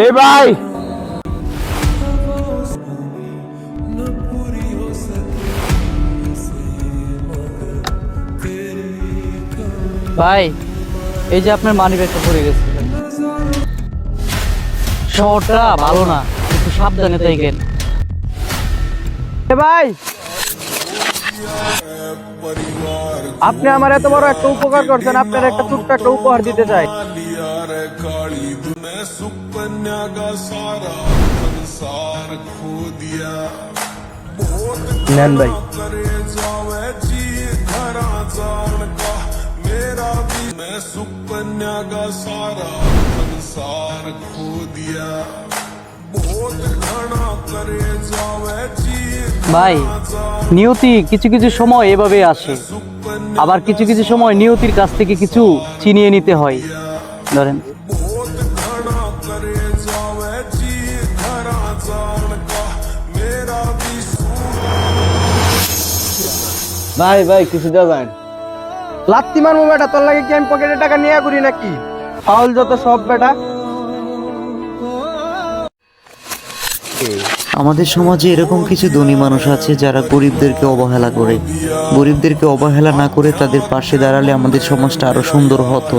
এই ভাই, ভাই এই যে আপনার মানি ব্যাগটা পড়ে গেছে। শহরটা ভালো না, একটু সাবধানে থাকেন। ভাই আপনি আমার এত বড় একটা উপকার করছেন, আপনার একটা ছোট্ট একটা উপহার দিতে চাই। নেন ভাই। ভাই নিয়তি কিছু কিছু সময় এভাবে আসে, আবার কিছু কিছু সময় নিয়তির কাছ থেকে কিছু ছিনিয়ে নিতে হয়। ধরেন ভাই ভাই কিছু দেবেন। লাত্তি মারবো বেটা, তোর লাগে কি আমি পকেটে টাকা নিয়ে করি নাকি? ফাউল যত সব বেটা। আমাদের সমাজে এরকম কিছু ধনী মানুষ আছে যারা গরিবদেরকে অবহেলা করে। গরিবদেরকে অবহেলা না করে তাদের পাশে দাঁড়ালে আমাদের সমাজটা আরো সুন্দর হতো।